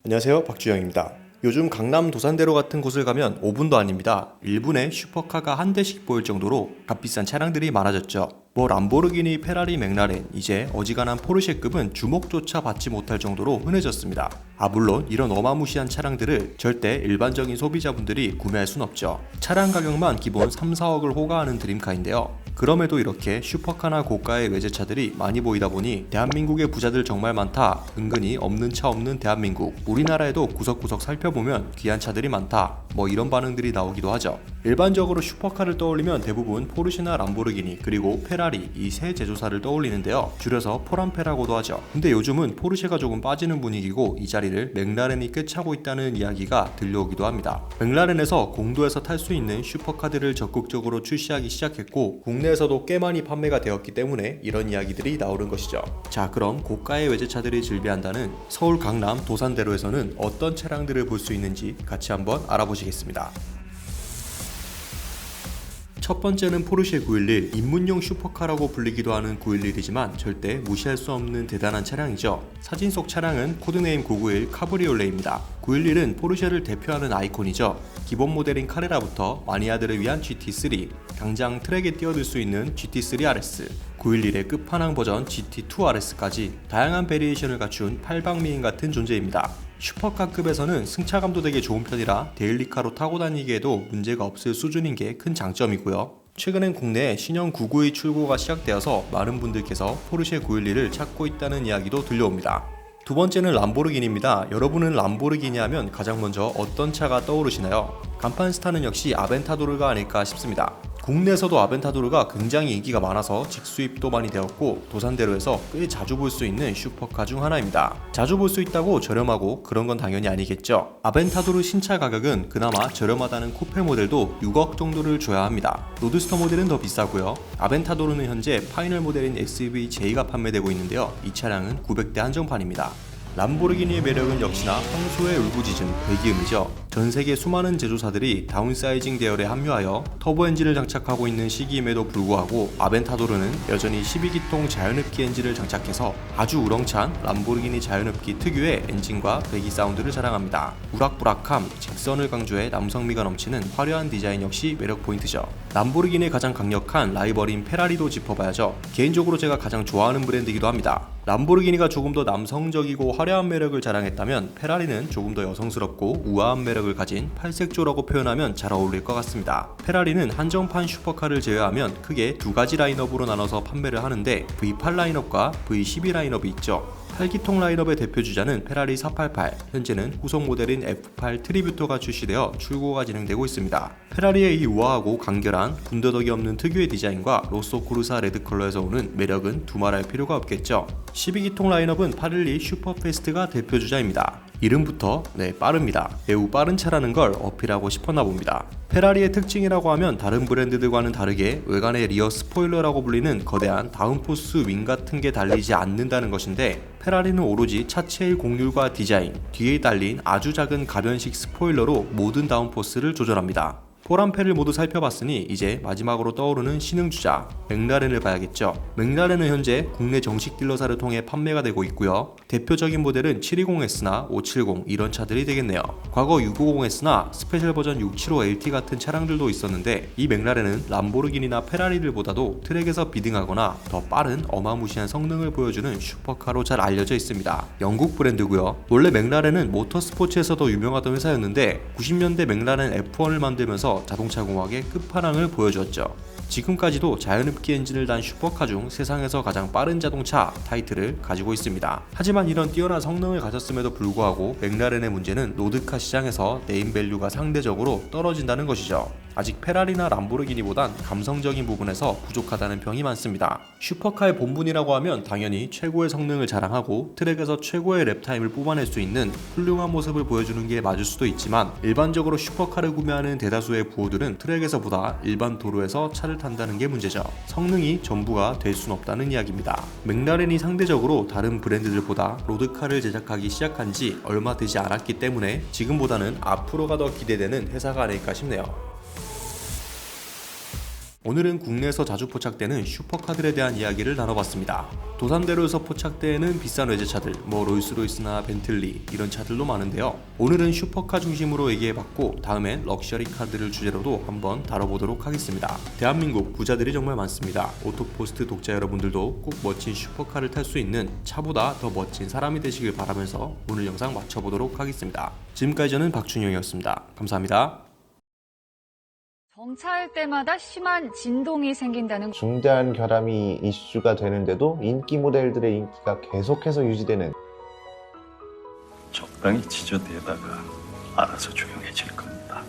안녕하세요, 박주영입니다. 요즘 강남 도산대로 같은 곳을 가면 5분도 아닙니다. 1분에 슈퍼카가 한 대씩 보일 정도로 값비싼 차량들이 많아졌죠. 뭐 람보르기니, 페라리, 맥라렌, 이제 어지간한 포르쉐급은 주목조차 받지 못할 정도로 흔해졌습니다. 물론 이런 어마무시한 차량들을 절대 일반적인 소비자분들이 구매할 순 없죠. 차량 가격만 기본 3, 4억을 호가하는 드림카인데요. 그럼에도 이렇게 슈퍼카나 고가의 외제차들이 많이 보이다 보니 대한민국의 부자들 정말 많다, 은근히 없는 차 없는 대한민국, 우리나라에도 구석구석 살펴보면 귀한 차들이 많다, 뭐 이런 반응들이 나오기도 하죠. 일반적으로 슈퍼카를 떠올리면 대부분 포르쉐나 람보르기니 그리고 페라리, 이 세 제조사를 떠올리는데요. 줄여서 포람페라고도 하죠. 근데 요즘은 포르쉐가 조금 빠지는 분위기고 이 자리를 맥라렌이 꿰차고 있다는 이야기가 들려오기도 합니다. 맥라렌에서 공도에서 탈 수 있는 슈퍼카들을 적극적으로 출시하기 시작했고 국내에서도 꽤 많이 판매가 되었기 때문에 이런 이야기들이 나오는 것이죠. 자, 그럼 고가의 외제차들이 즐비한다는 서울 강남 도산대로에서는 어떤 차량들을 볼 수 있는지 같이 한번 알아보시겠습니다. 첫 번째는 포르쉐 911, 입문용 슈퍼카라고 불리기도 하는 911이지만 절대 무시할 수 없는 대단한 차량이죠. 사진 속 차량은 코드네임 991 카브리올레입니다. 911은 포르쉐를 대표하는 아이콘이죠. 기본 모델인 카레라부터 마니아들을 위한 GT3, 당장 트랙에 뛰어들 수 있는 GT3 RS, 911의 끝판왕 버전 GT2 RS까지 다양한 베리에이션을 갖춘 팔방미인 같은 존재입니다. 슈퍼카급에서는 승차감도 되게 좋은 편이라 데일리카로 타고 다니기에도 문제가 없을 수준인 게 큰 장점이고요. 최근엔 국내에 신형 992 출고가 시작되어서 많은 분들께서 포르쉐 911을 찾고 있다는 이야기도 들려옵니다. 두 번째는 람보르기니입니다. 여러분은 람보르기니 하면 가장 먼저 어떤 차가 떠오르시나요? 간판 스타는 역시 아벤타도르가 아닐까 싶습니다. 국내에서도 아벤타도르가 굉장히 인기가 많아서 직수입도 많이 되었고 도산대로에서 꽤 자주 볼 수 있는 슈퍼카 중 하나입니다. 자주 볼 수 있다고 저렴하고 그런 건 당연히 아니겠죠. 아벤타도르 신차 가격은 그나마 저렴하다는 쿠페 모델도 6억 정도를 줘야 합니다. 로드스터 모델은 더 비싸고요. 아벤타도르는 현재 파이널 모델인 XEV-J가 판매되고 있는데요. 이 차량은 900대 한정판입니다. 람보르기니의 매력은 역시나 평소의 울부짖음, 배기음이죠. 전세계 수많은 제조사들이 다운사이징 대열에 합류하여 터보 엔진을 장착하고 있는 시기임에도 불구하고 아벤타도르는 여전히 12기통 자연흡기 엔진을 장착해서 아주 우렁찬 람보르기니 자연흡기 특유의 엔진과 배기 사운드를 자랑합니다. 우락부락함, 직선을 강조해 남성미가 넘치는 화려한 디자인 역시 매력 포인트죠. 람보르기니의 가장 강력한 라이벌인 페라리도 짚어봐야죠. 개인적으로 제가 가장 좋아하는 브랜드이기도 합니다. 람보르기니가 조금 더 남성적이고 화려한 매력을 자랑했다면 페라리는 조금 더 여성스럽고 우아한 매력을 가진 팔색조라고 표현하면 잘 어울릴 것 같습니다. 페라리는 한정판 슈퍼카를 제외하면 크게 두 가지 라인업으로 나눠서 판매를 하는데 V8 라인업과 V12 라인업이 있죠. 8기통 라인업의 대표 주자는 페라리 488, 현재는 후속 모델인 F8 트리뷰터가 출시되어 출고가 진행되고 있습니다. 페라리의 이 우아하고 간결한 군더더기 없는 특유의 디자인과 로쏘 코르사 레드 컬러에서 오는 매력은 두말할 필요가 없겠죠. 12기통 라인업은 812 슈퍼패스트가 대표 주자입니다. 이름부터 빠릅니다. 매우 빠른 차라는 걸 어필하고 싶었나 봅니다. 페라리의 특징이라고 하면 다른 브랜드들과는 다르게 외관의 리어 스포일러라고 불리는 거대한 다운포스 윙 같은 게 달리지 않는다는 것인데 페라리는 오로지 차체의 곡률과 디자인, 뒤에 달린 아주 작은 가변식 스포일러로 모든 다운포스를 조절합니다. 포람페를 모두 살펴봤으니 이제 마지막으로 떠오르는 신흥주자 맥라렌을 봐야겠죠. 맥라렌은 현재 국내 정식 딜러사를 통해 판매가 되고 있고요. 대표적인 모델은 720S나 570 이런 차들이 되겠네요. 과거 650S나 스페셜 버전 675LT 같은 차량들도 있었는데 이 맥라렌은 람보르기니나 페라리들보다도 트랙에서 비등하거나 더 빠른 어마무시한 성능을 보여주는 슈퍼카로 잘 알려져 있습니다. 영국 브랜드고요. 원래 맥라렌은 모터스포츠에서도 유명하던 회사였는데 90년대 맥라렌 F1을 만들면서 자동차 공학의 끝판왕을 보여주었죠. 지금까지도 자연흡기 엔진을 단 슈퍼카 중 세상에서 가장 빠른 자동차 타이틀을 가지고 있습니다. 하지만 이런 뛰어난 성능을 가졌음에도 불구하고 맥라렌의 문제는 로드카 시장에서 네임밸류가 상대적으로 떨어진다는 것이죠. 아직 페라리나 람보르기니보단 감성적인 부분에서 부족하다는 평이 많습니다. 슈퍼카의 본분이라고 하면 당연히 최고의 성능을 자랑하고 트랙에서 최고의 랩타임을 뽑아낼 수 있는 훌륭한 모습을 보여주는 게 맞을 수도 있지만 일반적으로 슈퍼카를 구매하는 대다수의 부호들은 트랙에서보다 일반 도로에서 차를 탄다는 게 문제죠. 성능이 전부가 될 순 없다는 이야기입니다. 맥라렌이 상대적으로 다른 브랜드들보다 로드카를 제작하기 시작한 지 얼마 되지 않았기 때문에 지금보다는 앞으로가 더 기대되는 회사가 아닐까 싶네요. 오늘은 국내에서 자주 포착되는 슈퍼카들에 대한 이야기를 나눠봤습니다. 도산대로에서 포착되는 비싼 외제차들, 롤스로이스나 벤틀리 이런 차들도 많은데요. 오늘은 슈퍼카 중심으로 얘기해봤고 다음엔 럭셔리 카들을 주제로도 한번 다뤄보도록 하겠습니다. 대한민국 부자들이 정말 많습니다. 오토포스트 독자 여러분들도 꼭 멋진 슈퍼카를 탈 수 있는 차보다 더 멋진 사람이 되시길 바라면서 오늘 영상 마쳐보도록 하겠습니다. 지금까지 저는 박준영이었습니다. 감사합니다. 정차할 때마다 심한 진동이 생긴다는 중대한 결함이 이슈가 되는데도 인기 모델들의 인기가 계속해서 유지되는 적당히 지저대다가 알아서 조용해질 겁니다.